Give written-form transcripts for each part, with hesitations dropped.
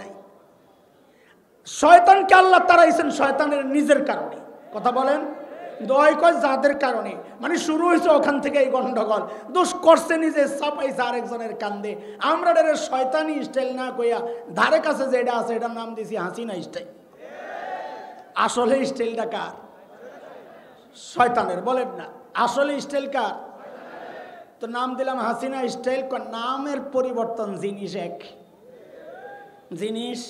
নাই। শয়তানকে আল্লাহ তাড়াইছেন শয়তানের নিজের কারণে। কথা বলেন, দয় কয় যাদের কারণে, মানে শুরু হয়েছে ওখান থেকে এই গন্ডগোল। দোষ করছে নিজে, চাপাইছে আরেকজনের কান্দে। আমরা এর শয়তানি স্টাইল না কইয়া ধারে কাছে যেটা আছে এটার নাম দিছি হাসিনা স্টাইল। আসলে স্টাইলটা কার? শয়তানের। বলেন না আসলে স্টাইল কার? তো নাম দিলাম হাসিনা স্টাইল। নামের পরিবর্তন, জিনিস এক। জিনিস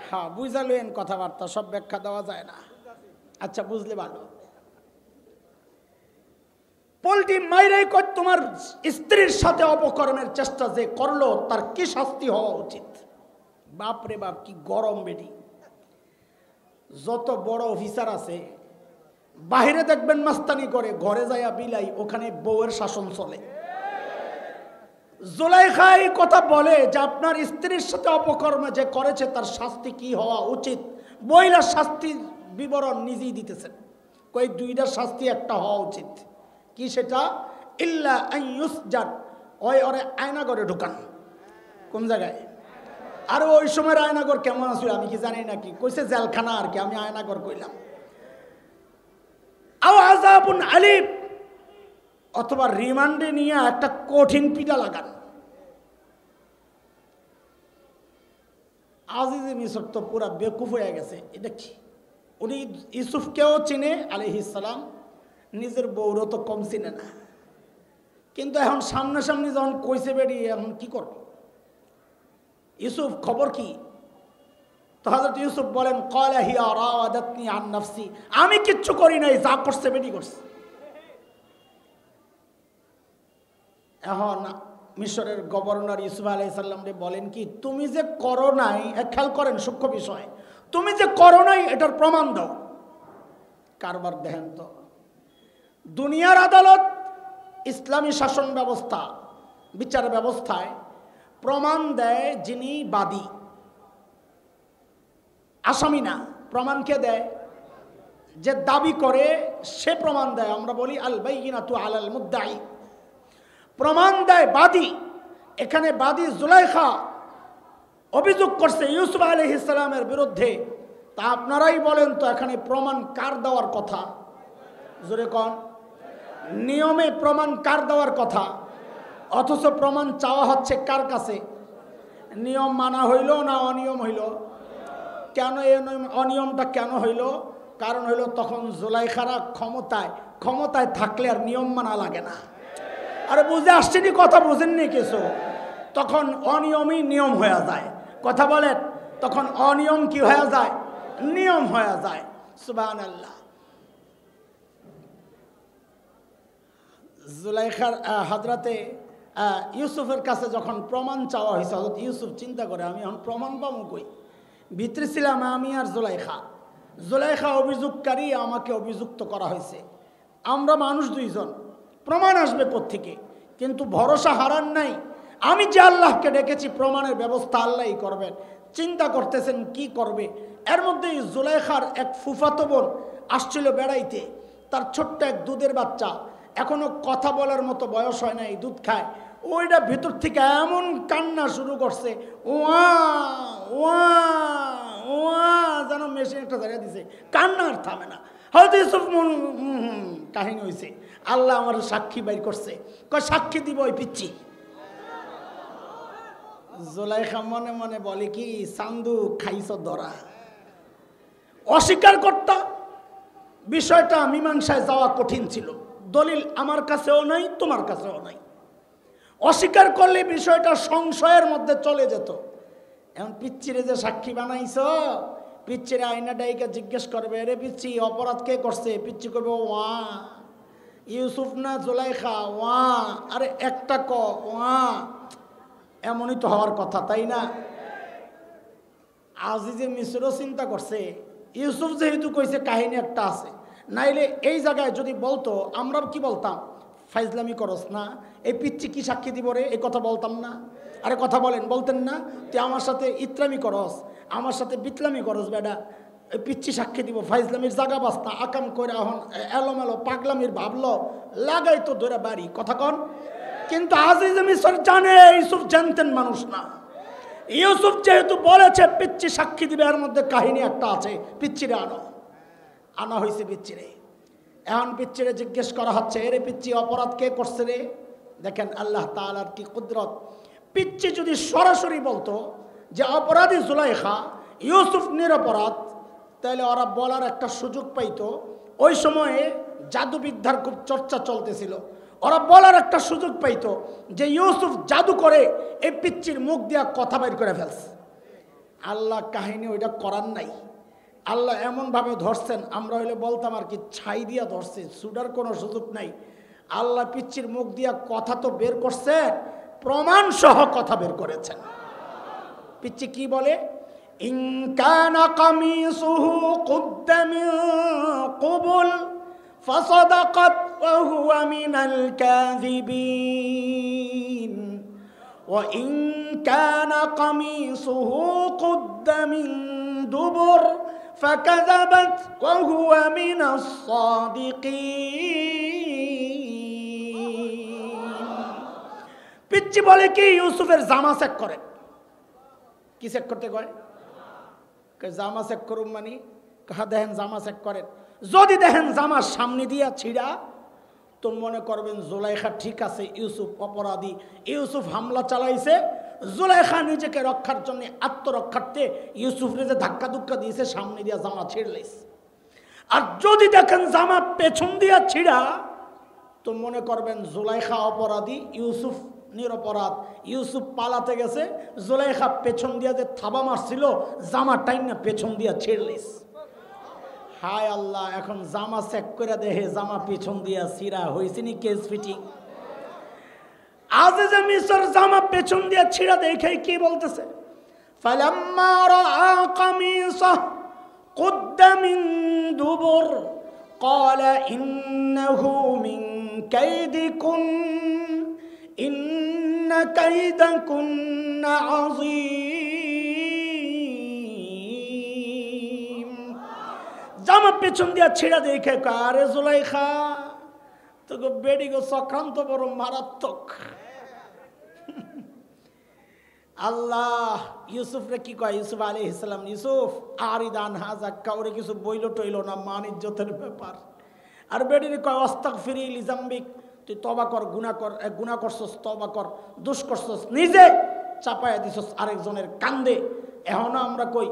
হ্যাঁ বুঝালেন, কথাবার্তা সব ব্যাখ্যা দেওয়া যায় না। আচ্ছা বুঝলে ভালো। পোল্ট্রি মাইরাই কর তোমার স্ত্রীর সাথে অপকর্মের চেষ্টা যে করলো তার কি শাস্তি হওয়া উচিত। বাপ রে বাপ, কি গরম বেটি। যত বড় অফিসার আছে বাহিরে দেখবেন মাস্তানি করে, ঘরে যায়া বিলাই, ওখানে বউয়ের শাসন চলে। জুলাইখা এই কথা বলে যে আপনার স্ত্রীর সাথে অপকর্ম যে করেছে তার শাস্তি কি হওয়া উচিত। বইলা শাস্তির বিবরণ নিজেই দিতেছেন। কই দুইটা শাস্তি একটা হওয়া উচিত। কি সেটা? ইল্লা আইয়ুসজার, ওই ওরে আয়নাগরে ঢুকান। কোন জায়গায়? আর ওই সময় আয়নাগর কেমন আছিল আমি কি জানি নাকি, কইছে জেলখানা আর কি, আমি আয়নাগর কইলাম। আও আযাবুন আলীম, অথবা রিমান্ডে নিয়ে একটা কঠিন পিটা লাগান। আজিজে মিসর তো পুরা বেকুফ হয়ে গেছে। এটা কি? উনি ইউসুফকেও চিনে আলাইহিস সালাম, নিজের বউরও তো কম চিনে না। কিন্তু এখন সামনাসামনি যখন কইছে বেরিয়ে, এখন কি করবে? ইউসুফ খবর কি? তো হযরত ইউসুফ বলেন, ক্বালা হিয়া রাওয়াদাতনি আন নাফসি, আমি কিচ্ছু করি নাই, যা করছে বেটি করছে। এখন মিশরের গভর্নর ইউসুফ আলাইহিস সালামকে বলেন কি, তুমি যে করো নাই, খেয়াল করেন সূক্ষ্ম বিষয়, তুমি যে করো নাই এটার প্রমাণ দাও। কারবার দেখেন তো, দুনিয়ার আদালত, ইসলামী শাসন ব্যবস্থা, বিচার ব্যবস্থায় প্রমাণ দেয় যিনি বাদী, আসামি না। প্রমাণ কে দেয়? যে দাবি করে সে প্রমাণ দেয়। আমরা বলি আল বাইয়িনাতু আলাল মুদ্দাই। প্রমাণ দেয় বাদী। এখানে বাদী জুলাইখা অভিযোগ করছে ইউসুফ আলাইহিস সালামের বিরুদ্ধে। তা আপনারাই বলেন তো এখানে প্রমাণ কার দেওয়ার কথা? জোরে কোন? নিয়মে প্রমাণ কার দেওয়ার কথা? অথচ প্রমাণ চাওয়া হচ্ছে কার কাছে? নিয়ম মানা হইল না অনিয়ম হইল? কেন এই অনিয়মটা কেন হইল? কারণ হইল তখন জুলাইখারা ক্ষমতায় থাকলে আর নিয়ম মানা লাগে না। আরে বুঝে আসছেনি কথা? বুঝেননি কিছু? তখন অনিয়মই নিয়ম হয়ে যায়। কথা বলেন, তখন অনিয়ম কি হয়ে যায়? নিয়ম হয়ে যায়। সুবহানাল্লাহ। জুলাইখার হযরতে ইউসুফের কাছে যখন প্রমাণ চাওয়া হয়েছে, হযরত ইউসুফ চিন্তা করে আমি এখন প্রমাণ পাবো কই? ভিতরে ছিলাম আমি আর জুলাইখা। জুলাইখা অভিযোগকারী, আমাকে অভিযুক্ত করা হয়েছে। আমরা মানুষ দুইজন, প্রমাণ আসবে কোত্থেকে? কিন্তু ভরসা হারান নাই। আমি যে আল্লাহকে ডেকেছি, প্রমাণের ব্যবস্থা আল্লাহই করবেন। চিন্তা করতেছেন কি করবে। এর মধ্যেই জুলাইখার এক ফুফাতো বোন আসছিল বেড়াইতে। তার ছোট্ট এক দুধের বাচ্চা, এখনো কথা বলার মতো বয়স হয় নাই, দুধ খায়। ওইটা ভিতর থেকে এমন কান্না শুরু করছে, ওয়া ওয়া ওয়া, যেন মেশিন একটা জায়গা দিছে, কান্না আর থামে না। হয়তো ইউসুফ কাহিনী হয়েছে, আল্লাহ আমার সাক্ষী বাইর করছে। কয় সাক্ষী দিব ওই পিচ্ছি। জুলাইখা মনে মনে বলে কি, চান্দু খাইছ ধরা। অস্বীকার করতা, বিষয়টা মীমাংসায় যাওয়া কঠিন ছিল। দলিল আমার কাছেও নাই, তোমার কাছেও নাই। অস্বীকার করলে বিষয়টা সংশয়ের মধ্যে চলে যেত। এখন পিচ্চিরে যে সাক্ষী বানাইছ, পিচ্চিরে আয়না ডাইকে জিজ্ঞেস করবে, রে পিচ্ছি অপরাধ কে করছে? পিচ্ছি করবে ওয়া, ইউসুফ না জুলাইখা? ওয়া, আরে একটা ক ওয়া। এমনই তো হওয়ার কথা, তাই না? আজিজে মিসরও চিন্তা করছে, ইউসুফ যেহেতু কইছে কাহিনী একটা আছে, নাইলে এই জায়গায় যদি বলতো আমরা কি বলতাম? ফাইজলামি করস না, এই পিচ্ছি কি সাক্ষী দিব রে, এই কথা বলতাম না? আরে কথা বলেন, বলতেন না? তুই আমার সাথে ইত্রামি করস, আমার সাথে বিতলামি করস, বেডা এই পিচ্ছি সাক্ষী দিব। ফাইজলামির জায়গা বাস্তা আকাম করে এখন এলোমেলো পাগলামির ভাবলো লাগাই তো ধরে বাড়ি। কথা কন। কিন্তু আজিজে মিসর জানে ইউসুফ জানতেন মানুষ না। ইউসুফ যেহেতু বলেছে পিচ্চি সাক্ষী দিবে, এর মধ্যে কাহিনী একটা আছে, পিচ্চিরে আনা হয়েছে পিচ্চিরে। এখন পিচ্চিরে জিজ্ঞেস করা হচ্ছে, এরে পিচ্চি অপরাধ কে করছে রে? দেখেন আল্লাহ তাআলার কি কুদরত। পিচ্চি যদি সরাসরি বলতো যে অপরাধী জুলাইখা, ইউসুফ নিরপরাধ, তাহলে ওরা বলার একটা সুযোগ পাইতো। ওই সময়ে জাদুবিদ্যার খুব চর্চা চলতেছিল, ওরা বলার একটা সুযোগ পাইতো যে ইউসুফ জাদু করে এই পিচ্চির মুখ দিয়া কথা বের করে ফেলছে। আল্লাহ কাহিনী ওইটা করার নাই, আল্লাহ এমনভাবে ধরছেন, আমরা হইলে বলতাম আর কি ছাই দিয়া ধরছে, সুডার কোনো সুযোগ নাই। আল্লাহ পিচ্চির মুখ দিয়া কথা তো বের করছে, প্রমাণ সহ কথা বের করেছেন। পিচ্চি কি বলে? ইন কানা কামিসুহু কুদ্দা মিন কুবুল ফাসাদাকাত ওয়া হুয়া মিনাল কাযিবিন ওয়া ইন কানা কামিসুহু কুদ্দা মিন দুবুর ফাকাযাবাত ওয়া হুয়া মিনাস সাদিকিন। পিচ্চি বলে কি ইউসুফের জামা চেক করে। কি চেক করতে কয়? জামা চেক করুন মানে কাহা দেখেন জামা চেক করেন। যদি দেখেন জামা সামনে দিয়া ছিড়া, তো মনে করবেন জুলাইখা ঠিক আছে, ইউসুফ অপরাধী, ইউসুফ হামলা চালাইছে। জুলাইখা নিজেকে রক্ষার জন্য আত্মরক্ষার্থে ইউসুফরে যে ধাক্কা ধুক্কা দিয়েছে, সামনে দিয়া জামা ছিঁড়লেস। আর যদি দেখেন জামা পেছন দিয়া ছিড়া, তো মনে করবেন জুলাইখা অপরাধী, ইউসুফ নিরপরাধ। ইউসুফ পালাতে গেছে, জুলাইখা পেছন দিয়া যে থাবা মারছিল, জামা টাইনা পেছন দিয়া ছিঁড়লিস। হায় আল্লাহ, এখন জামা চেক করে দেখে জামা পেছন দিয়া ছিঁড়া হয়েছে নি কেস ফিটিং। আজ যে মিসর জামা পেছন দিয়া ছিঁড়া দেখে কি বলতেছে? ফালাম্মা রাআ কামিসাহ কুদ্দা মিন দুবুর ক্বালা ইন্নাহু মিন কাইদিকুন ইন্না কাইদাকুন্না আযীম। জামা পেছন দিয়া ছিঁড়া দেখে আরে জুলাইখা, তোকে বেডি গো চক্রান্ত বড় মারাত্মক। আল্লাহ ইউসুফরে কি কয়? ইউসুফ আলাইহিস সালাম, ইউসুফ আরিদান হাজা, কাউরে কিছু বইল টইল না, মান ইজ্জতের ব্যাপার। আর বেডিরে কয় আস্তাগফিরি লিজাম্বিক, তুই তওবা কর, গুনাহ করছস, তওবা কর, দোষ করছস, নিজে চাপায়া দিছস আরেকজনের কান্দে। এখনো আমরা কই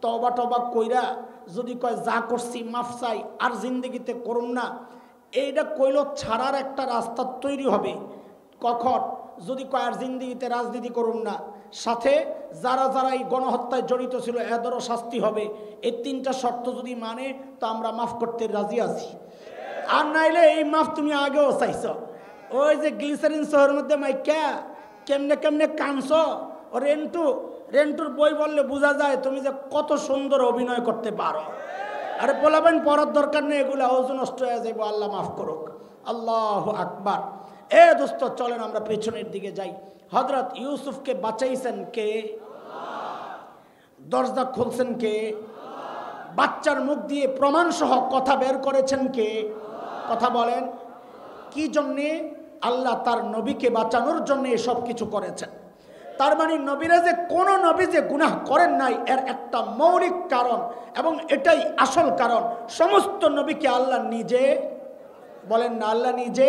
তওবা কইরা যদি কয় যা করছি মাফ চাই, আর জিন্দেগিতে করুম না, এইটা কইল ছাড়ার একটা রাস্তা তৈরি হবে। কখন? যদি কয় আর জিন্দেগিতে রাজনীতি করুম না, সাথে যারা যারা এই গণহত্যায় জড়িত ছিল এদেরও শাস্তি হবে, এই তিনটা শর্ত যদি মানে, তো আমরা মাফ করতে রাজি আছি। আর নাইলে এই মাফ তুমি আগেও চাইছ। ওই যে গ্লিসারিন শহরের মধ্যে মাইকা কেমনে কেমনে কানছ, ও রেন্টুর বই বললে বোঝা যায় তুমি যে কত সুন্দর অভিনয় করতে পারো। আরে বলাবেন পড়ার দরকার নেই, এগুলো ওজন নষ্ট হয়ে যাবো, আল্লাহ মাফ করুক। আল্লাহু আকবার। এ দোস্ত চলেন আমরা পেছনের দিকে যাই। হযরত ইউসুফকে বাঁচাইছেন কে? দরজা খুলছেন কে? বাচ্চার মুখ দিয়ে প্রমাণ সহ কথা বের করেছেন কে? কথা বলেন। কি জন্যে? আল্লাহ তার নবীকে বাঁচানোর জন্য সব কিছু করেছেন। তার মানে নবীরা যে কোনো নবী যে গুনাহ করেন নাই, এর একটা মৌলিক কারণ, এবং এটাই আসল কারণ, সমস্ত নবীকে আল্লাহ নিজে বলেন না, আল্লাহ নিজে।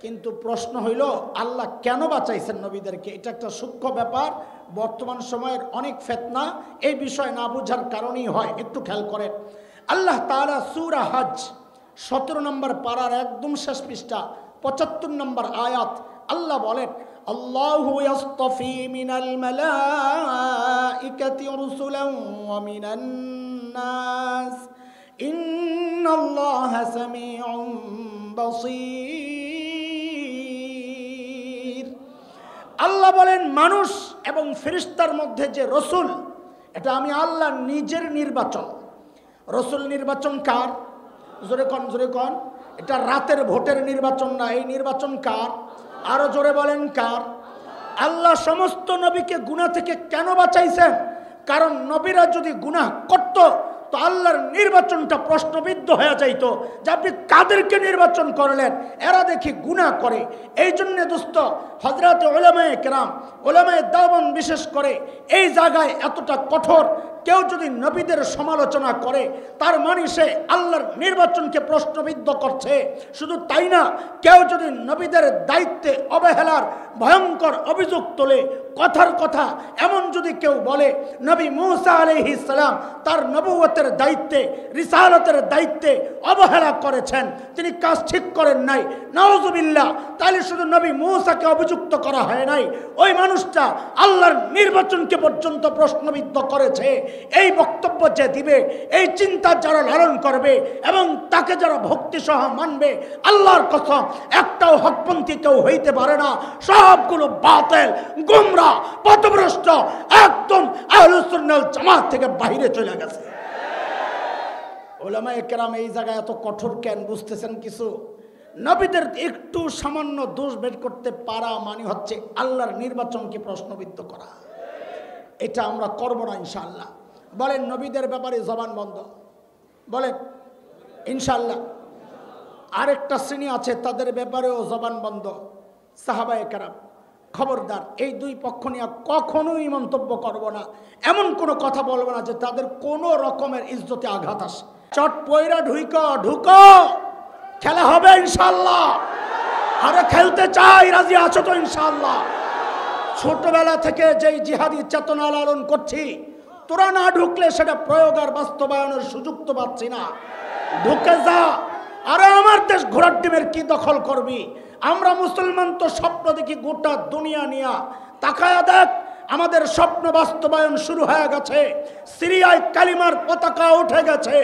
কিন্তু প্রশ্ন হইল আল্লাহ কেন বাঁচাইছেন নবীদেরকে? এটা একটা সূক্ষ্ম ব্যাপার। বর্তমান সময়ের অনেক ফিতনা এই বিষয় না বুঝার কারণেই হয়। একটু খেয়াল করেন, আল্লাহ তাআলা সূরা হজ 17 নম্বর পারার একদম শেষ পৃষ্ঠা 75 নম্বর আয়াত, আল্লাহ বলেন, আল্লাহু ইয়াসতাফি মিনাল মালাইকাতি রুসুলান ওয়া মিনান নাস ইন্নাল্লাহা সামিউন বাসীর। আল্লাহ বলেন মানুষ এবং ফেরেশতার মধ্যে যে রসুল, এটা আমি আল্লাহ নিজের নির্বাচন। রসুল নির্বাচন কার? জোরে কন। এটা রাতের ভোটের নির্বাচন না, এই নির্বাচন কার? আরো জোরে বলেন কার? আল্লাহ সমস্ত নবীকে গুনাহ থেকে কেন বাঁচাইছেন? কারণ নবীরা যদি গুনাহ করত, তো আল্লাহর নির্বাচনটা প্রশ্নবিদ্ধ হয়ে যাইত যে আপনি কাদেরকে নির্বাচন করলেন, এরা দেখি গুনাহ করে। এই জন্যে দোস্ত হযরতে উলামায়ে কেরাম, উলামায়ে দেওবন্দ বিশেষ করে এই জায়গায় এতটা কঠোর। কেউ যদি নবীদের সমালোচনা করে তার মানে সে আল্লাহর নির্বাচনকে প্রশ্নবিদ্ধ করছে। শুধু তাই না, কেউ যদি নবীদের দায়িত্বে অবহেলার ভয়ঙ্কর অভিযোগ তোলে, কথার কথা এমন যদি কেউ বলে নবী মূসা আলাইহিস সালাম তার নবুয়তের দায়িত্বে, রিসালাতের দায়িত্বে অবহেলা করেছেন, তিনি কাজ ঠিক করেন নাই, নাউজুবিল্লাহ, তাহলে শুধু নবী মূসাকে অভিযুক্ত করা হয় নাই, ওই মানুষটা আল্লাহর নির্বাচনকে পর্যন্ত প্রশ্নবিদ্ধ করেছে। এই বক্তব্য যে দিবে, এই চিন্তা যারা লালন করবে এবং তাকে যারা ভক্তি সহ মানবে, আল্লাহর কসম একটাও হকপন্থী কেউ হইতে পারে না। সবগুলো বাতিল, গোমরা, পথভ্রষ্ট, একদম আহলুস সুন্নাহ ওয়াল জামাত থেকে বাইরে চলে গেছে। উলামায়ে কেরাম এই জায়গায় এত কঠোর কেন বুঝতেছেন কিছু? নবীদের একটু সামান্য দোষ বের করতে পারা মানে হচ্ছে আল্লাহর নির্বাচনকে প্রশ্নবিদ্ধ করা। এটা আমরা করব না ইনশাআল্লাহ। বলেন নবীদের ব্যাপারে জবান বন্ধ, বলেন ইনশাআল্লাহ। আরেকটা শ্রেণী আছে তাদের ব্যাপারেও জবান বন্ধ, সাহাবায়ে কেরাম। খবরদার, এই দুই পক্ষ নিয়ে কখনোই মন্তব্য করব না, এমন কোনো কথা বলবো না যে তাদের কোনো রকমের ইজ্জতে আঘাত আসে। চট পয়রা ঢুকো, খেলা হবে ইনশাআল্লাহ। আরে খেলতে চাই, রাজি আছো তো ইনশাআল্লাহ? ছোটবেলা থেকে যেই জিহাদি চেতনা লালন করছি, তোরা না ঢুকলে সেটা প্রয়োগ আর বাস্তবায়নের সুযোগ তো পাচ্ছি না। ঢুকে যা। আরে আমার দেশ ঘোড়ার ডিমের কি দখল করবি? আমরা মুসলমান তো স্বপ্ন দেখি গোটা দুনিয়া নিয়া। তাকায়া দেখ, আমাদের স্বপ্ন বাস্তবায়ন শুরু হয়ে গেছে। সিরিয়ায় কালিমার পতাকা উঠে গেছে,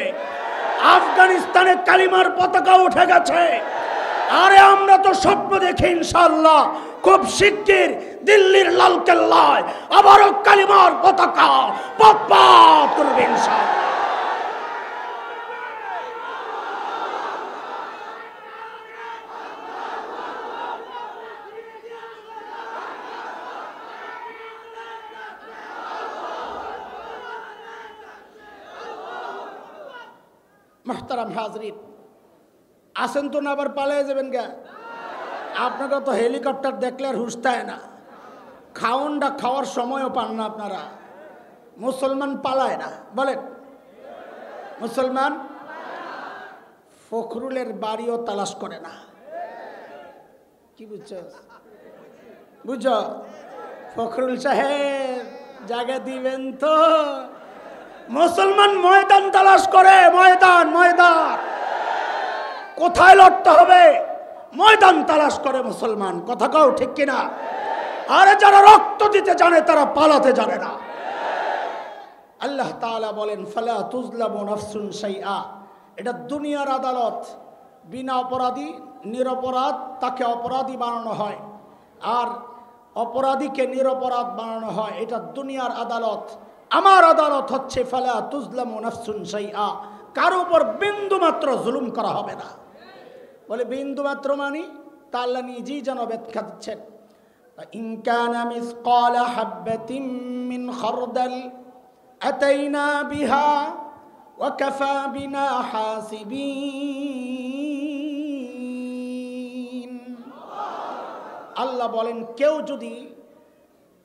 আফগানিস্তানে কালিমার পতাকা উঠে গেছে। আরে আমরা তো স্বপ্ন দেখি ইনশাআল্লাহ খুব শিগগির দিল্লির লালকেল্লায় আবারও কালিমার পতাকা পথ করবে ইনশাআল্লাহ। মুহতারাম হাজরিন, আসেন তো না আবার পালিয়ে যাবেন গা? আপনাকে তো হেলিকপ্টার দেখলে আর হুঁশতায় না, খাওনটা খাওয়ার সময়ও পান না আপনারা। মুসলমান পালায় না, বলেন মুসলমান ফখরুলের বাড়িও তালাশ করে না। কি বুঝছো? বুঝো ফখরুল সাহেব জায়গা দিবেন তো? মুসলমান ময়দান তালাশ করে, ময়দান কোথায় লড়তে হবে ময়দান তালাশ করে মুসলমান। কথা কও ঠিক কিনা? আরে যারা রক্ত দিতে জানে তারা পালাতে জানে না। আল্লাহ তাআলা বলেন ফালা তুজলামু নাফসুন শাইআ। এটা দুনিয়ার আদালত, বিনা অপরাধী নিরপরাধ তাকে অপরাধী বানানো হয়, আর অপরাধীকে নিরপরাধ বানানো হয়। এটা দুনিয়ার আদালত। আমার আদালত হচ্ছে ফালা তুজলামু নাফসুন শাইআ, কারো উপর বিন্দু মাত্র জুলুম করা হবে না। বলে বিন্দু মাত্র মানি তা আল্লাহ নিজেই যেন ব্যাখ্যা দিচ্ছেন। ইন কানা মিসকালা হাববাতিন মিন খারদাল আতাইনা বিহা ওয়া কাফা বিনা হাসিবিন। আল্লাহ বলেন কেউ যদি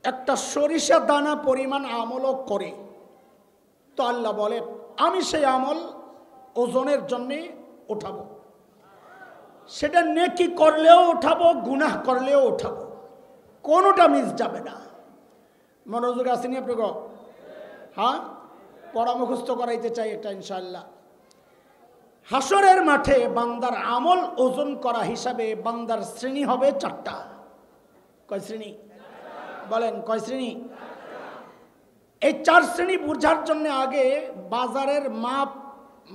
একটা সরিষা দানা পরিমাণ আমলও করে, তো আল্লাহ বলেন আমি সেই আমল ওজনের জন্য উঠাবো। সেটা নেকি করলেও উঠাবো, গুনাহ করলেও উঠাবো, কোনোটা মিস যাবে না। মনোযোগ আসেনি আপনাকে? হ্যাঁ, পড়া মুখস্থ করাইতে চাই এটা ইনশাআল্লাহ। হাসরের মাঠে বান্দার আমল ওজন করা হিসাবে বান্দার শ্রেণী হবে চারটা। কয় শ্রেণী? বলেন কয় শ্রেণী? এই চার শ্রেণী বোঝার জন্য আগে বাজারের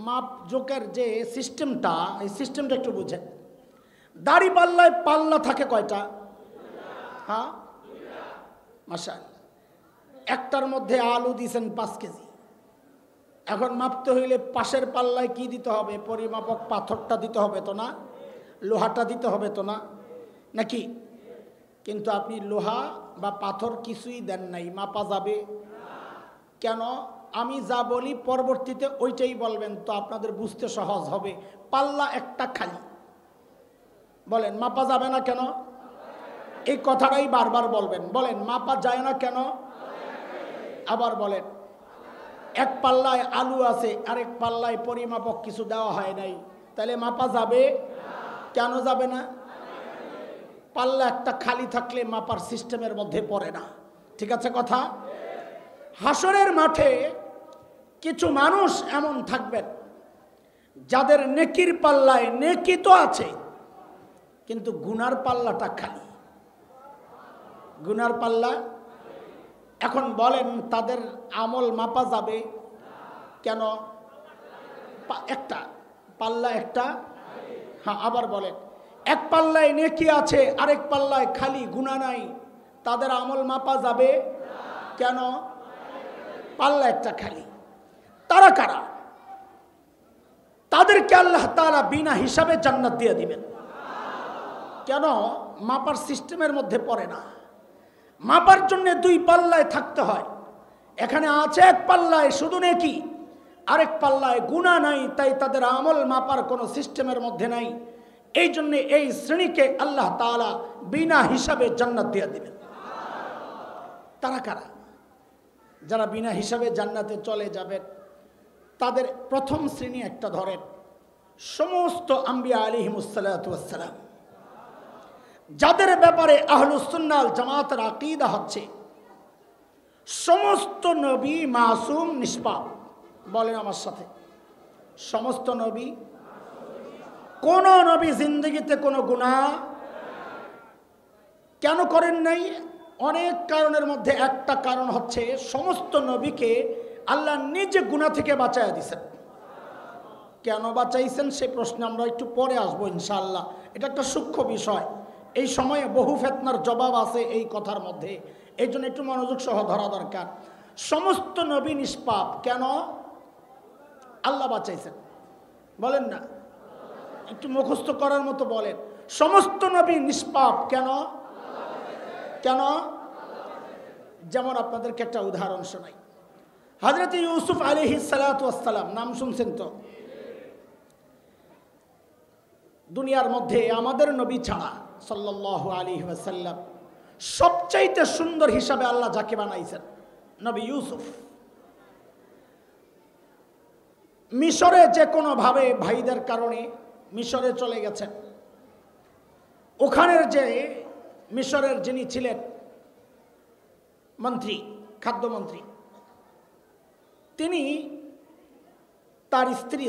মাপ জোকের যে সিস্টেমটা, এই সিস্টেমটা একটু বুঝেন। দাড়ি পাল্লায় পাল্লা থাকে কয়টা? হ্যাঁ, মাশাআল্লাহ। একটার মধ্যে আলু দিয়েছেন 5 কেজি। এখন মাপতে হইলে পাশের পাল্লায় কি দিতে হবে? পরিমাপক পাথরটা দিতে হবে তো না, লোহাটা দিতে হবে তো না, নাকি? কিন্তু আপনি লোহা বা পাথর কিছুই দেন নাই, মাপা যাবে কেন? আমি যা বলি পরবর্তীতে ওইটাই বলবেন, তো আপনাদের বুঝতে সহজ হবে। পাল্লা একটা খালি, বলেন মাপা যাবে না কেন? এই কথাটাই বারবার বলবেন। বলেন মাপা যায় না কেন? আবার বলেন এক পাল্লায় আলু আছে, আরেক পাল্লায় পরিমাপক কিছু দেওয়া হয় নাই, তাহলে মাপা যাবে? কেন যাবে না? পাল্লা একটা খালি থাকলে মাপার সিস্টেমের মধ্যে পড়ে না। ঠিক আছে কথা? হাসরের মাঠে কিছু মানুষ এমন থাকবেন যাদের নেকির পাল্লায় নেকি তো আছে, কিন্তু গুনার পাল্লাটা খালি। গুনার পাল্লা। এখন বলেন তাদের আমল মাপা যাবে কেন? একটা পাল্লা একটা। হ্যাঁ, আবার বলেন এক পাল্লায় নেকি আছে, আরেক পাল্লায় খালি, গুনাহ নাই, তাদের আমল মাপা যাবে কেন? পাল্লা একটা খালি। তারা কারা? তাদেরকে আল্লাহ তাআলা বিনা হিসাবে জান্নাত দিয়ে দিবেন। কেন? মাপার সিস্টেমের মধ্যে পড়ে না। মাপার জন্য দুই পাল্লায় থাকতে হয়। এখানে আছে এক পাল্লায় শুধু নেকি, আরেক পাল্লায় গুনাহ নাই, তাই তাদের আমল মাপার কোনো সিস্টেমের মধ্যে নাই। এই জন্য এই শ্রেণীকে আল্লাহ তাআলা বিনা হিসাবে জান্নাত দিয়ে দিবেন। তারা কারা? যারা বিনা হিসাবে জান্নাতে চলে যাবেন, তাদের প্রথম শ্রেণী একটা ধরেন, সমস্ত আম্বিয়া আলাইহিমুসসালাতু ওয়াসসালাম, যাদের ব্যাপারে আহলুস সুন্নাহ ওয়াল জামাতের আকীদা হচ্ছে সমস্ত নবী মাসুম নিষ্পাপ। বলেন আমার সাথে, সমস্ত নবী, কোন নবী জিন্দেগিতে কোনো গুনাহ কেন করেন নাই? অনেক কারণের মধ্যে একটা কারণ হচ্ছে সমস্ত নবীকে আল্লাহ নিজে গুনাহ থেকে বাঁচায়া দিয়েছেন। কেন বাঁচাইছেন সে প্রশ্নে আমরা একটু পরে আসবো ইনশাআল্লাহ। এটা একটা সূক্ষ্ম বিষয়, এই সময়ে বহু ফিতনার জবাব আছে এই কথার মধ্যে, এই জন্য একটু মনোযোগ সহ ধরা দরকার। সমস্ত নবী নিষ্পাপ, কেন আল্লাহ বাঁচাইছেন? বলেন না, একটু মুখস্থ করার মতো বলেন। সমস্ত নবী নিষ্পাপ কেন? কেন? যেমন আপনাদেরকে একটা উদাহরণ শোনাই। হযরত ইউসুফ আলাইহিস সালাতু ওয়াস সালাম, নাম শুনছেন তো? দুনিয়ার মধ্যে আমাদের নবী ছাড়া সাল্লাল্লাহু আলাইহি ওয়াসাল্লাম সবচাইতে সুন্দর হিসাবে আল্লাহ যাকে বানাইছেন, নবী ইউসুফ। মিশরে যে কোনো ভাবে ভাইদের কারণে মিশরে চলে গেছেন। ওখানের যে মিশরের যিনি ছিলেন মন্ত্রী, খাদ্যমন্ত্রী, তিনি তার স্ত্রী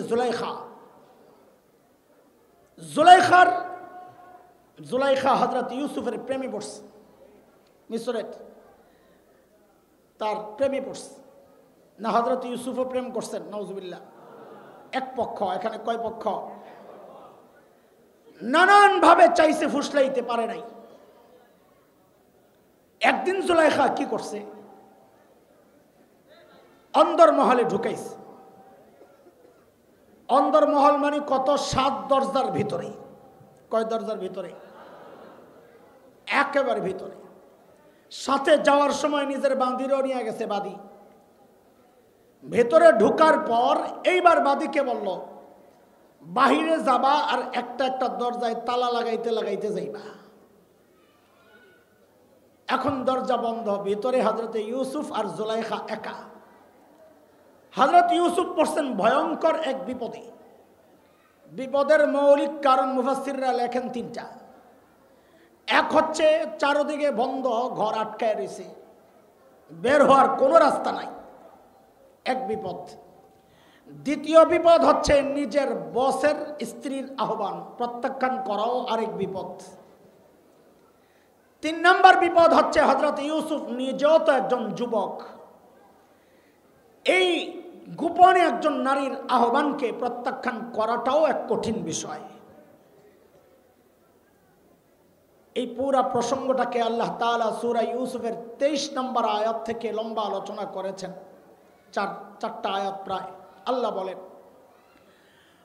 জুলাইখা হযরত ইউসুফের প্রেমে পড়ছে। মিশরের তার প্রেমে পড়ছে না, হযরত ইউসুফও প্রেম করছেন, নাউজুবিল্লাহ। এক পক্ষ, এখানে কয় পক্ষ? নানান ভাবে চাইছে, ফুসলাইতে পারে নাই। একদিন জুলাইখা কি করছে? অন্দরমহলে ঢুকাইছে। অন্দরমহল মানে কত? 7 দরজার ভিতরে। কয় দরজার ভিতরে? একেবারে ভিতরে। সাথে যাওয়ার সময় নিজের বাঁধিরও নিয়ে গেছে, বাদী। ভেতরে ঢুকার পর এইবার বাদীকে বলল বাহিরে যাবা আর একটা একটা দরজায় তালা লাগাইতে লাগাইতে যাইবা। এখন দরজা বন্ধ, ভিতরে হযরত ইউসুফ আর জুলাইখা একা। হযরত ইউসুফ পড়ছেন ভয়ঙ্কর এক বিপদে। বিপদের মৌলিক কারণ মুফাসসিররা লেখেন 3টা। এক হচ্ছে চারদিকে বন্ধ, ঘর আটকায় রয়েছে, বের হওয়ার কোনো রাস্তা নাই, এক বিপদ। দ্বিতীয় বিপদ হচ্ছে নিজের বসের স্ত্রীর আহ্বান প্রত্যাখ্যান করাও আরেক বিপদ। 3 নম্বর বিপদ হচ্ছে হযরত ইউসুফ নিজেও তো একজন যুবক, এই গোপনে একজন নারীর আহ্বানকে প্রত্যাখ্যান করাটাও এক কঠিন বিষয়। এই পুরা প্রসঙ্গটাকে আল্লাহ তাআলা সূরা ইউসুফের 23 নম্বর আয়াত থেকে লম্বা আলোচনা করেছেন, 4টা আয়াত প্রায়। আল্লাহ বলেন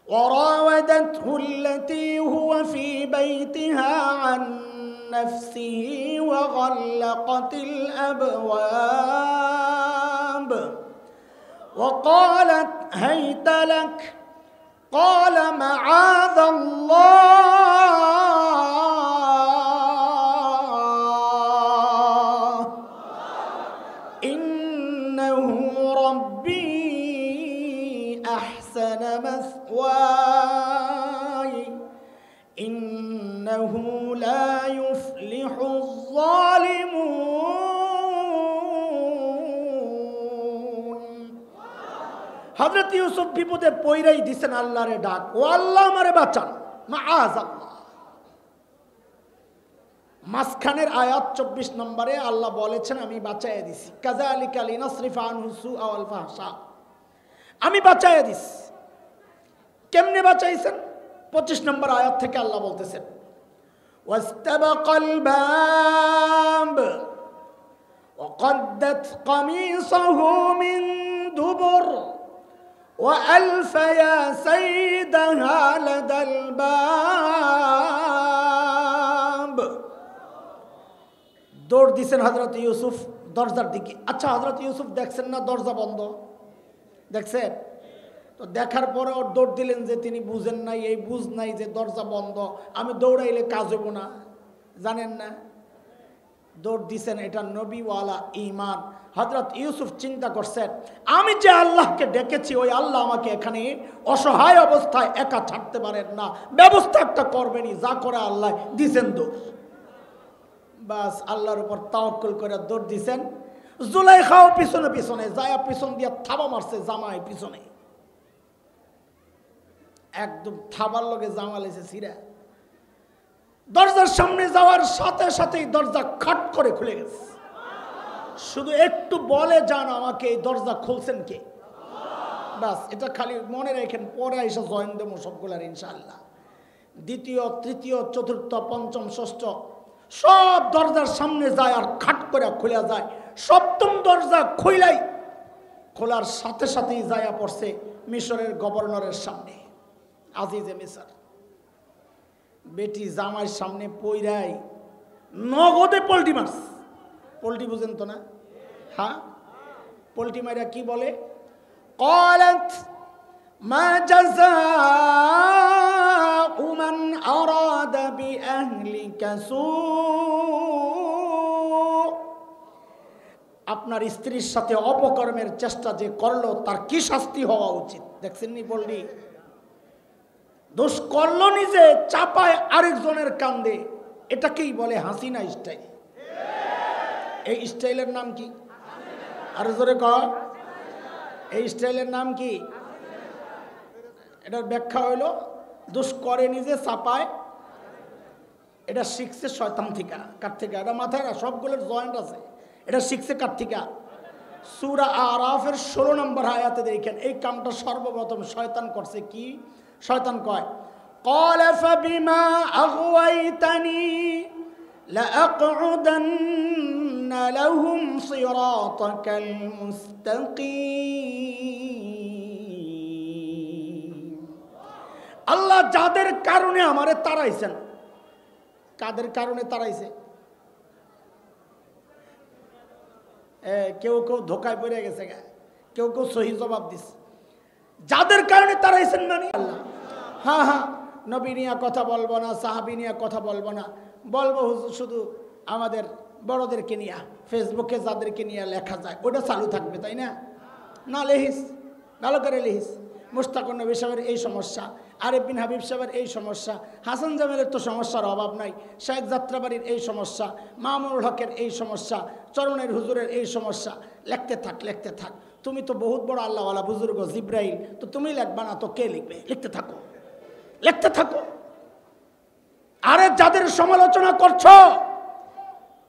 وراودته التي هو في بيتها عن نفسه وغلقت الأبواب وقالت هيت لك قال معاذ الله إنه ربي أحسن مثواي إنه لا يفلح الظالمون হযরত ইউসুফ বিপদে পইরাই দিছেন আল্লাহরে ডাক, ও আল্লাহ আমারে বাঁচান, মাআযাল্লাহ। মাঝখানের আয়াত 24 নম্বরে আল্লাহ বলেছেন আমি বাঁচাইয়া দিছি, কাযালিকা লিনাসরিফা আনহু সুআ ওয়াল ফাহশা, আমি বাঁচাইয়া দিছি। কেমনে বাঁচাইছেন? 25 নম্বর আয়াত থেকে আল্লাহ বলতেছেন ওয়াস্তাবাকাল বাব ওয়াকাদ্দাত কামিসাহু মিন দুবুর وألف يا سيدها لدى الباب। দৌড় দিছেন হযরত ইউসুফ দরজার দিকে। আচ্ছা, হযরত ইউসুফ দেখছেন না দরজা বন্ধ? দেখছেন তো? দেখার পরে ওর দৌড় দিলেন যে তিনি বুঝেন নাই, এই বুঝ নাই যে দরজা বন্ধ, আমি দৌড়াইলে কাজ হইব না, জানেন না? দৌড় দিছেন, এটা নবীওয়ালা ঈমান। হযরত ইউসুফ চিন্তা করছেন আমি যে আল্লাহকে ডেকেছি ওই আল্লাহ আমাকে এখানে অসহায় অবস্থায় একা ছাড়তে পারেন না, ব্যবস্থা একটা করবেনই, যা করে আল্লাহ দিছেন দৌড়। বাস আল্লাহর উপর তাওয়াক্কুল করে দৌড় দিছেন। জুলাইখাও পিছনে পিছনে যায়া পিছন দিয়া থাবা মারছে জামাই পিছনে, একদম থাবার লগে জামা লেছে ছিঁড়া। দরজার সামনে যাওয়ার সাথে সাথেই দরজা খট করে খুলে গেছে। শুধু একটু বলে যান আমাকে এই দরজা খুলছেন কে? বাস এটা খালি মনে রাখেন, পরে এসে জয়েন দেবো সবগুলার ইনশাআল্লাহ। দ্বিতীয়, তৃতীয়, চতুর্থ, পঞ্চম, ষষ্ঠ সব দরজার সামনে যায় আর খাট করে খুলে যায়। সপ্তম দরজা খোলার সাথে সাথেই যায়া পড়ছে মিশরের গভর্নরের সামনে, আজিজে মিসর। বেটি জামাইয়ের সামনে পইরাই নগদে পোল্টি মাছ। পোল্টি বুঝেন তো না? হ্যাঁ, পোল্টি মাইরা কি বলে? قالت ما جزاء من أراد بأهلك سوء। আপনার স্ত্রীর সাথে অপকর্মের চেষ্টা যে করলো তার কি শাস্তি হওয়া উচিত? দেখছেন নি বললি? দোষ করলো নিজে, চাপায় আরেকজনের কান্দে। এটাকেই বলে হাসিনা স্টাইল। এই স্টাইলের নাম কি? আরো জোরে কর, এই স্টাইলের নাম কি? এটার ব্যাখ্যা হইল দোষ করে নিজে, চাপায়। এটা শিখছে শয়তান থেকে। কার থেকে? এটা মাথায় না, সবগুলোর জয়েন্ট আছে। এটা শিখছে কার থেকে? সূরা আরাফের 16 নম্বর আয়াতে দেখেন এই কামটা সর্বপ্রথম শয়তান করছে। কি শয়তান কয়? قال فبما أغويتني لأقعدن لهم صراطك المستقيم। আল্লাহ যাদের কারণে আমারে তাড়াইছেন, কাদের কারণে তাড়াইছে? কেউ কেউ ধোকায় পড়ে গেছে, কেউ কেউ সহি জবাব দিছে। যাদের কারণে তাড়াইছেন মানে আল্লাহ। হ্যাঁ হ্যাঁ, নবী নিয়ে কথা বলবো না, সাহাবী নিয়ে কথা বলবো না, বলবো শুধু আমাদের বড়দেরকে নিয়ে, ফেসবুকে যাদেরকে নিয়ে লেখা যায় ওটা চালু থাকবে, তাই না? না লেহিস, ভালো করে লেহিস। মুশতাকুর নবী সাহেবের এই সমস্যা, আরিফ বিন হাবিব সাহেবের এই সমস্যা, হাসান জামিলের তো সমস্যার অভাব নাই, শাহেখ যাত্রাবাড়ির এই সমস্যা, মামুনুল হকের এই সমস্যা, চরণের হুজুরের এই সমস্যা। লিখতে থাক, লিখতে থাক। তুমি তো বহুত বড় আল্লাহওয়ালা বুজুর্গ জিব্রাইল, তো তুমি লিখবা না তো কে লিখবে? লিখতে থাকো, লিখতে থাকো। আরে যাদের সমালোচনা করছো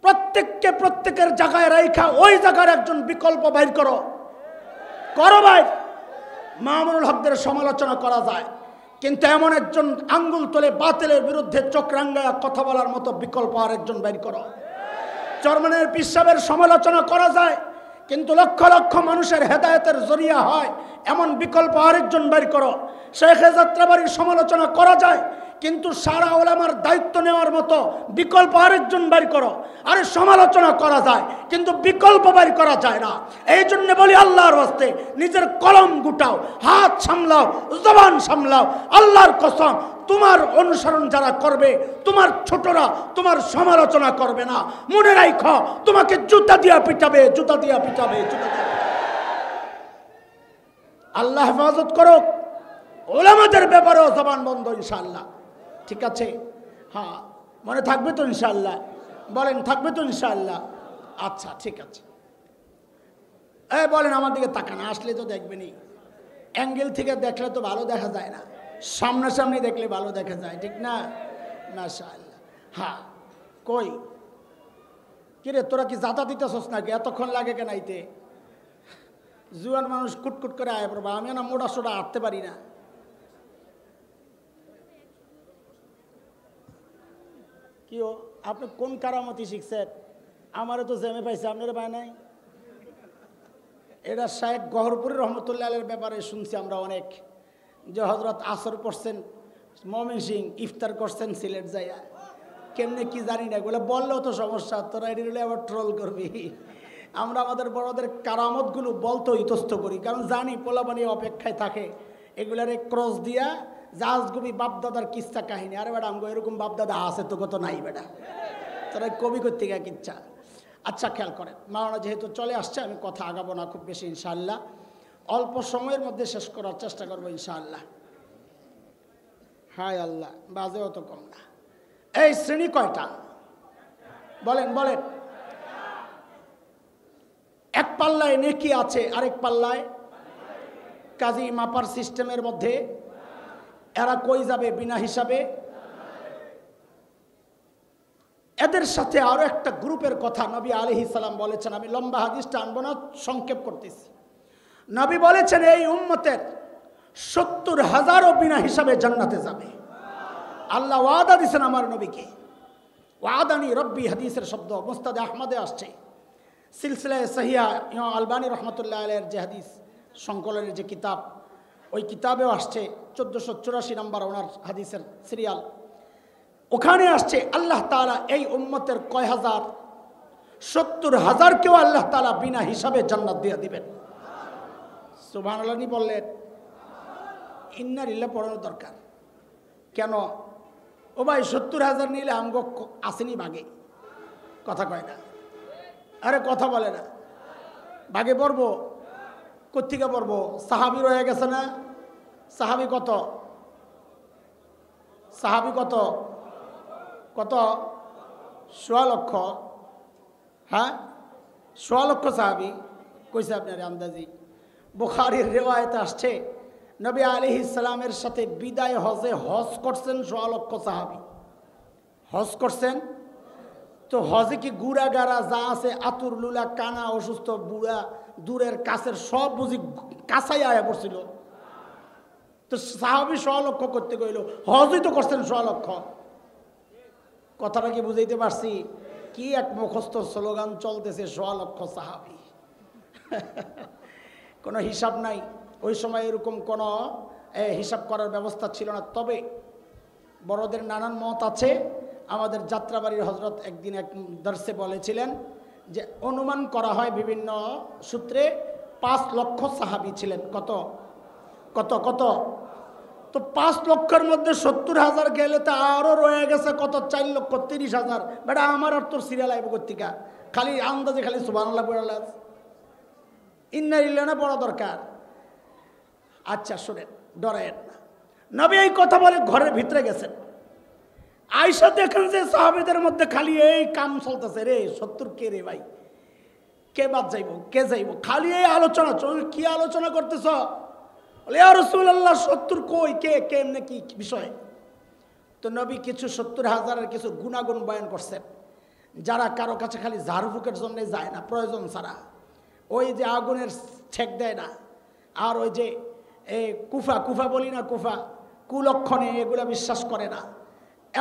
প্রত্যেককে প্রত্যেকের জায়গায় রাইখা ওই জায়গার একজন বিকল্প বাইর করো, করো ভাই। মামুনুল হকদের সমালোচনা করা যায়, কিন্তু এমন একজন আঙ্গুল তোলে বাতিলের বিরুদ্ধে চোখ রাঙ্গায়া কথা বলার মতো বিকল্প আরেকজন বাইর করো। চরমনের পীর সাহেবের সমালোচনা করা যায়, কিন্তু লক্ষ লক্ষ মানুষের হেদায়েতের জরিয়া হয় এমন বিকল্প আরেকজন বের করো। শেখ যাত্রাবাড়ির সমালোচনা করা যায়, কিন্তু সারা ওলামার দায়িত্ব নেওয়ার মতো বিকল্প আরেকজন বের করো। আরে সমালোচনা করা যায় কিন্তু বিকল্প বের করা যায় না। এই জন্য বলি আল্লাহর ওয়াস্তে নিজের কলম গুটাও, হাত সামলাও, জবান সামলাও। আল্লাহর কসম, তোমার অনুসরণ যারা করবে, তোমার ছোটরা তোমার সমালোচনা করবে না। মনে রাখো, তোমাকে জুতা দিয়া পিটাবে, জুতা দিয়া পিটাবে, জুতা দিয়া। আল্লাহ হেফাজত করো। ওলামাদের ব্যাপারেও জবান বন্ধ ইনশাআল্লাহ। ঠিক আছে? হ্যাঁ, মনে থাকবে তো ইনশাআল্লাহ? বলেন থাকবে তো ইনশাআল্লাহ? আচ্ছা ঠিক আছে। বলেন আমার দিকে তাকান, আসলে তো দেখবেনই। অ্যাঙ্গেল থেকে দেখলে তো ভালো দেখা যায় না, সামনাসামনি দেখলে ভালো দেখা যায়, ঠিক না? মাশাআল্লাহ। হ্যাঁ, কই কিরে তোরা কি জাতা দিতেছস নাকি? এতক্ষণ লাগে কেন আইতে? জুয়ান মানুষ কুটকুট করে আয় পড়বা, আমি না মোটা সোটা হাঁটতে পারি না। কি ও, আপনি কোন কারামতি শিখছেন? আমারও তো জেমে পাইছে, আপনারা পায় নাই? এটা শায়েখ গহরপুরি রহমতুল্লাহ আলাইহির ব্যাপারে শুনছি আমরা অনেক, যে হযরত আসর পড়ছেন ময়মনসিংহ, ইফতার করছেন সিলেট যাইয়া। কেমনে কি জানি না, এগুলো বললেও তো সমস্যা, তোরা এটি আবার ট্রোল করবি। আমরা আমাদের বড়দের কারামতগুলো বলতে ইতস্ত করি, কারণ জানি পোলাপানি অপেক্ষায় থাকে এগুলারে ক্রস দিয়া জাহাজগুবি বাপদাদার কিচ্ছা কাহিনী। আরে বেটা আমগো এরকম বাপদাদা আছে তো কত নাই বেটা, তোরা কবি করতে গা কিচ্ছা। আচ্ছা খেয়াল করেন, মাওলানা যেহেতু চলে আসছে আমি কথা আগাবো না খুব বেশি ইনশাআল্লাহ, অল্প সময়ের মধ্যে শেষ করার চেষ্টা করবো ইনশাআল্লাহ। হায় আল্লাহ, বাজেও তো কম না। এই শ্রেণী কয়টা বলেন বলেন? এক পাল্লায় নেকি আছে, আরেক পাল্লায় কাজী মাপার সিস্টেমের মধ্যে এরা কই যাবে বিনা হিসাবে? এদের সাথে আরো একটা গ্রুপের কথা নবী আলাইহিস সালাম বলেছেন। আমি লম্বা হাদিসটা আনবো না, সংক্ষেপ করতেছি। নবী বলেছেন এই উম্মতের ৭০,০০০ও বিনা হিসাবে জান্নাতে যাবে। আল্লাহ ওয়াদা দিয়েছেন আমার নবীকে, ওয়াদানি রব্বি, হাদিসের শব্দ মুস্তাদ আহমদে আসছে। সিলসিলায়ে সহিহা ইমাম আলবানী রহমতুল্লাহ আলাইহির যে হাদিস সংকলনের যে কিতাব, ওই কিতাবেও আসছে ১৪৮৪ নম্বর ওনার হাদিসের সিরিয়াল। ওখানে আসছে আল্লাহ তাআলা এই উম্মতের কয় হাজার, ৭০,০০০কেও আল্লাহ তাআলা বিনা হিসাবে জান্নাত দিয়ে দিবেন। সুবহানাল্লাহ নি বললেন? ইন্না লিল্লাহ পড়ানোর দরকার কেন? ও ভাই ৭০,০০০ নিলে আমগো আসেনি ভাগে, কথা কয় না। আরে কথা বলে না, ভাগে পড়বো কোত্থেকে পড়বো? সাহাবি রয়ে গেছে না? সাহাবি কত? সাহাবি কত? কত? ১৬ লক্ষ। হ্যাঁ ১৬ লক্ষ সাহাবি কইছে আপনার আন্দাজি। বুখারীর রিওয়ায়েতে আসছে নবী আলাইহিস সালামের সাথে বিদায় হজে হজ করছেন ১৬ লক্ষ সাহাবি। হজ করছেন তো হজে কি গুড়া গাড়া যা আছে, আতুর লুলা কানা অসুস্থ বুড়া দূরের কাছের সব বুঝি কাছাই আয়া পড়ছিল। তো সাহাবি ১৬ লক্ষ করতে গইল, হজই তো করছেন ১৬ লক্ষ। কথাটা কি বুঝাইতে পারছি? কি এক মুখস্থ স্লোগান চলতেছে, ১৬ লক্ষ সাহাবি। কোনো হিসাব নাই, ওই সময় এরকম কোনো হিসাব করার ব্যবস্থা ছিল না। তবে বড়দের নানান মত আছে। আমাদের যাত্রাবাড়ির হজরত একদিন এক দর্শে বলেছিলেন যে অনুমান করা হয় বিভিন্ন সূত্রে ৫ লক্ষ সাহাবি ছিলেন। কত কত কত? তো ৫ লক্ষের মধ্যে ৭০,০০০ গেলে তো আরও রয়ে গেছে কত? ৪,৩০,০০০। বেটা আমার আর তোর সিরিয়াল আইব কর্তিকা, খালি আন্দাজে খালি সুবহানাল্লাহ পড়াল, ইন্না লিল্লাহি না পড়া দরকার। আচ্ছা শোনেন, ডরেন না। নবী এই কথা বলে ঘরের ভিতরে গেছেন। আয়েশা দেখেন যে সাহাবীদের মধ্যে খালি এই কাম চলতেছে, রে ৭০ কে রে ভাই, কে বাদ যাইব, কে যাইব, খালি এই আলোচনা। কি আলোচনা করতেছ? ইয়া রাসূলুল্লাহ ৭০ কই, কে কেমনে কি বিষয়? তো নবী কিছু ৭০,০০০-এর কিছু গুণাগুণ বয়ান করছেন, যারা কারো কাছে খালি ঝাড়ফুঁকের জন্য যায় না প্রয়োজন ছাড়া, ওই যে আগুনের ছেক দেয় না, আর ওই যে কুফা বলি না, কুফা কুলক্ষণে এগুলো বিশ্বাস করে না,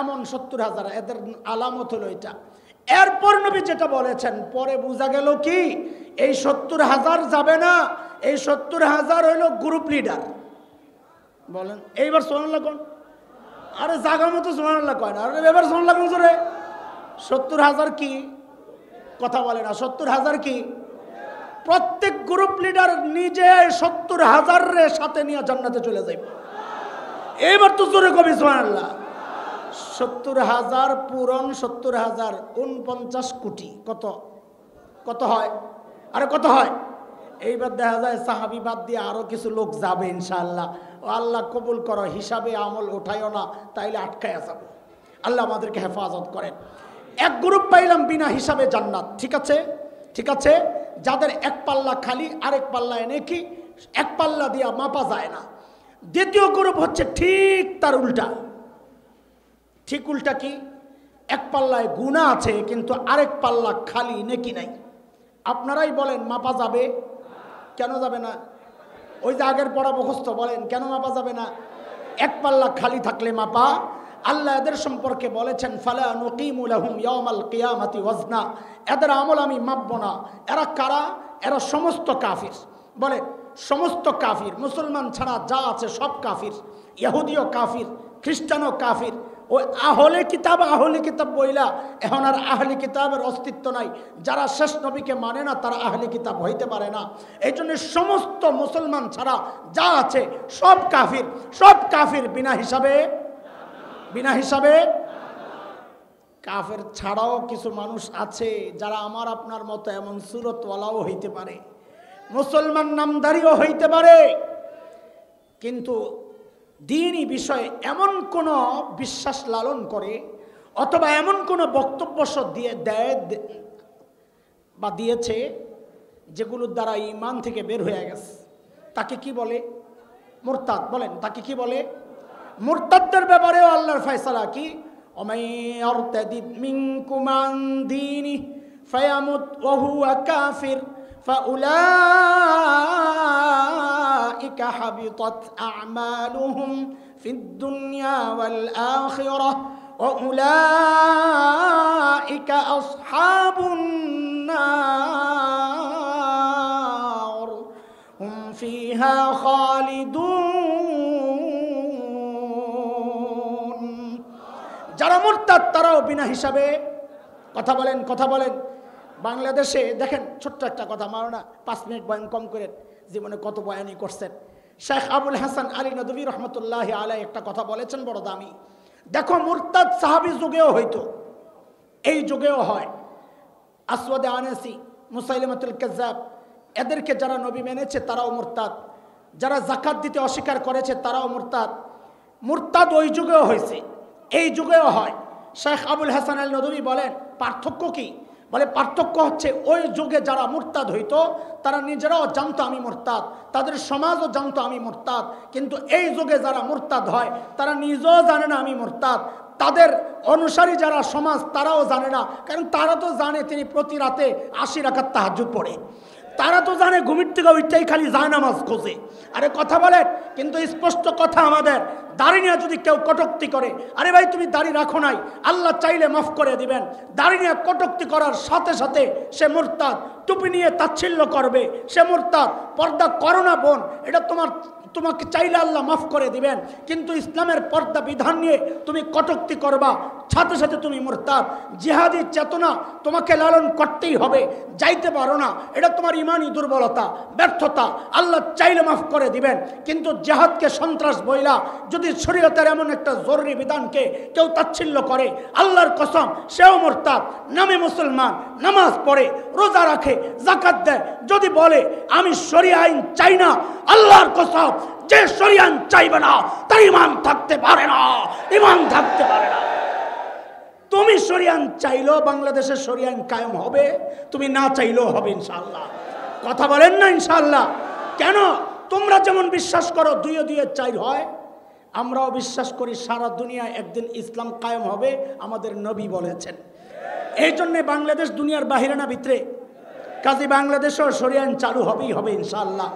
এমন ৭০,০০০। এদের আলামত হলো এটা। এরপর নবী যেটা বলেছেন, পরে বোঝা গেল কি এই ৭০,০০০ যাবে না, এই ৭০,০০০ হইল গ্রুপ লিডার। বলেন এইবার সুবহানাল্লাহ কোন? আরে জাগা মতো সুবহানাল্লাহ কয় না, আরে ব্যাপার সুবহানাল্লাহ কোন জোরে? 70,000 কি কথা বলে না? 70,000 কি? প্রত্যেক গ্রুপ লিডার নিজে 70,000 এর সাথে নিয়ে জান্নাতে চলে যাইবে। এবার তো জোরে কবি সুবহানাল্লাহ। 70,000 পূরণ 70,000 49 কোটি, কত কত হয়? আরে কত হয়? এইবার দেখা যায় সাহাবী বাদ দিয়ে আরো কিছু লোক যাবে ইনশাআল্লাহ। ও আল্লাহ কবুল করো, হিসাবে আমল উঠাইও না, তাইলে আটকায়া যাবো। আল্লাহ আমাদেরকে হেফাজত করেন। এক গ্রুপ পাইলাম বিনা হিসাবে জান্নাত, ঠিক আছে, ঠিক আছে। যাদের এক পাল্লা খালি, আরেক পাল্লা এনে কি এক পাল্লা দিয়া মাপা যায় না। দ্বিতীয় গ্রুপ হচ্ছে ঠিক তার উল্টা। ঠিক উল্টা কি? এক পাল্লায় গুনাহ আছে কিন্তু আরেক পাল্লা খালি, নেকি নাই। আপনারাই বলেন মাপা যাবে? কেন যাবে না? ওই যে আগের পড়া মুখস্থ, বলেন কেন মাপা যাবে না? এক পাল্লা খালি থাকলে মাপা। আল্লাহ এদের সম্পর্কে বলেছেন ফালা নুকিমু লাহুম ইয়াউমাল কিয়ামাতি ওয়াজনা, এদের আমল আমি মাপব না। এরা কারা? এরা সমস্ত কাফির। বলে সমস্ত কাফির, মুসলমান ছাড়া যা আছে সব কাফির। ইহুদিও কাফির, খ্রিস্টানও কাফির। ওই আহলে কিতাব বইলা এখন আর আহলে কিতাবের অস্তিত্ব নাই। যারা শেষ নবীকে মানে না তারা আহলে কিতাব হইতে পারে না। এই জন্য সমস্ত মুসলমান ছাড়া যা আছে সব কাফির, সব কাফির বিনা হিসাবে, বিনা হিসাবে। কাফের ছাড়াও কিছু মানুষ আছে যারা আমার আপনার মতো এমন সুরতওয়ালাও হইতে পারে, মুসলমান নামধারীও হইতে পারে, কিন্তু দ্বীনি বিষয়ে এমন কোন বিশ্বাস লালন করে অথবা এমন কোন বক্তব্য দিয়ে দেয় বা দিয়েছে যেগুলোর দ্বারা ঈমান থেকে বের হয়ে গেছে, তাকে কি বলে? মুরতাদ। বলেন তাকে কি বলে? মুরতাদদের ব্যাপারেও আল্লাহর ফয়সালা কি? ওমাই ইয়ারতাদিদ মিনকুম আন দীনি ফায়ামুত ওয়া হুয়া কাফির فأولئك حبطت أعمالهم في الدنيا والآخرة وأولئك أصحاب النار هم فيها خالدون। যারা মুরতাদ তারাও বিনা হিসাবে। কথা বলেন, কথা বলেন। বাংলাদেশে দেখেন, ছোট্ট একটা কথা, মারো না 5 মিনিট বয়ান কম করে, জীবনে কত বয়ানই করছেন। শেখ আবুল হাসান আলী নদভী রহমতুল্লাহ আলাই একটা কথা বলেছেন বড় দামি। দেখো মুরতাদ সাহাবী যুগেও হইতো, এই যুগেও হয়। আসওয়াদে আনাসি, মুসাইলিমাতুল কাজ্জাব, এদেরকে যারা নবী মেনেছে তারাও মুরতাদ, যারা যাকাত দিতে অস্বীকার করেছে তারাও মুরতাদ। মুরতাদ ওই যুগেও হয়েছে, এই যুগেও হয়। শেখ আবুল হাসান আলী নদভী বলেন পার্থক্য কি? বলে পার্থক্য হচ্ছে ওই যুগে যারা মুরতাদ হইতো তারা নিজেরাও জানতো আমি মুরতাদ, তাদের সমাজও জানতো আমি মুরতাদ, কিন্তু এই যুগে যারা মুরতাদ হয় তারা নিজেও জানে না আমি মুরতাদ, তাদের অনুসারী যারা সমাজ তারাও জানে না। কারণ তারা তো জানে তিনি প্রতি রাতে 80 রাকাত তাহাজ্জুদ পড়ে, তারা তো জানে ঘুমির থেকে ওইটাই খালি জায়নামাজ খোঁজে। আরে কথা বলেন, কিন্তু স্পষ্ট কথা আমাদের, দাড়ি নিয়ে যদি কেউ কটূক্তি করে, আরে ভাই তুমি দাড়ি রাখো নাই, আল্লাহ চাইলে মাফ করে দিবেন। দাড়ি নিয়ে কটূক্তি করার সাথে সাথে সে মুরতাদ। টুপি নিয়ে তাচ্ছিল্য করবে, সে মুরতাদ। পর্দা করো না বোন, এটা তোমাকে চাইলে আল্লাহ মাফ করে দিবেন, কিন্তু ইসলামের পর্দা বিধান নিয়ে তুমি কটূক্তি করবা, সাথে সাথে তুমি মুরতাদ। জিহাদি চেতনা তোমাকে লালন করতেই হবে, যাইতে পারো না, এটা তোমার ইমানি দুর্বলতা, ব্যর্থতা। আল্লাহ চাইলে মাফ করে দিবেন, কিন্তু জিহাদকে সন্ত্রাস বইলা যদি শরীয়তের এমন একটা জরুরি বিধানকে কেউ তাচ্ছিল্য করে, আল্লাহর কসম সেও মুরতাদ। নামে মুসলমান, নামাজ পড়ে, রোজা রাখে, যাকাত দেয়, যদি বলে আমি শরিয়া আইন চাই না, আল্লাহর কসম যে শরিয়া আইন চাইবে না তার ঈমান থাকতে পারে না, ঈমান থাকতে পারে না। তুমি শরিয়া আইন চাইলেও বাংলাদেশের শরিয়া আইন কায়েম হবে, তুমি না চাইলেও হবে ইনশাআল্লাহ। কথা বলেন না ইনশাআল্লাহ? কেন? তোমরা যেমন বিশ্বাস করো 2 ও 2 4 হয়, আমরাও বিশ্বাস করি সারা দুনিয়ায় একদিন ইসলাম কায়েম হবে, আমাদের নবী বলেছেন। এই জন্যে বাংলাদেশ দুনিয়ার বাহিরে না ভিতরে, কাজী বাংলাদেশেও শরিয়া আইন চালু হবেই হবে ইনশাআল্লাহ।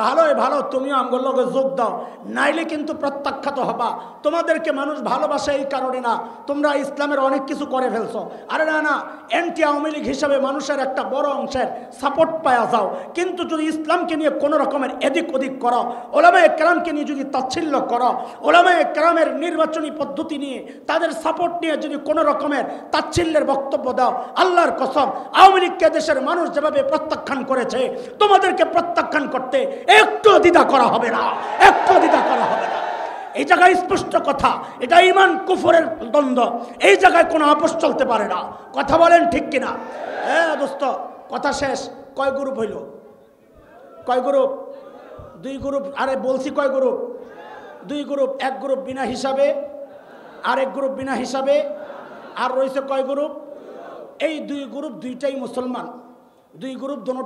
ভালোই ভালো, তুমিও আমগোর লগে যোগ দাও, নাইলে কিন্তু প্রত্যাখ্যাত হবা। তোমাদেরকে মানুষ ভালোবাসে এই কারণে না, তোমরা ইসলামের অনেক কিছু করে ফেলছো। আরে না না, অ্যান্টি আওয়ামী লীগ হিসাবে মানুষের একটা বড় অংশের সাপোর্ট পাওয়া যাও, কিন্তু যদি ইসলামকে নিয়ে কোনো রকমের এদিক ওদিক করো, ওলামায়ে কেরামকে নিয়ে যদি তাচ্ছিল্য করো, ওলামায়ে কেরামের নির্বাচনী পদ্ধতি নিয়ে তাদের সাপোর্ট নিয়ে যদি কোনো রকমের তাচ্ছিল্যের বক্তব্য দাও, আল্লাহর কসম আওয়ামী লীগকে দেশের মানুষ যেভাবে প্রত্যাখ্যান করেছে, তোমাদেরকে প্রত্যাখ্যান করতে একটু দ্বিধা করা হবে না, একটু দ্বিধা করা হবে না। এই জায়গায় স্পষ্ট কথা, এটা ঈমান কুফরের দ্বন্দ্ব, এই জায়গায় কোনো আপোষ চলতে পারে না। কথা বলেন ঠিক কিনা? হ্যাঁ দোস্ত, কথা শেষ। কয় গ্রুপ হইল? কয় গ্রুপ? 2 গ্রুপ। আরে বলছি কয় গ্রুপ? 2 গ্রুপ। এক গ্রুপ বিনা হিসাবে, আরেক গ্রুপ বিনা হিসাবে, আর রয়েছে কয় গ্রুপ? এই 2 গ্রুপ, 2টাই মুসলমান। 2 গ্রুপ দোনো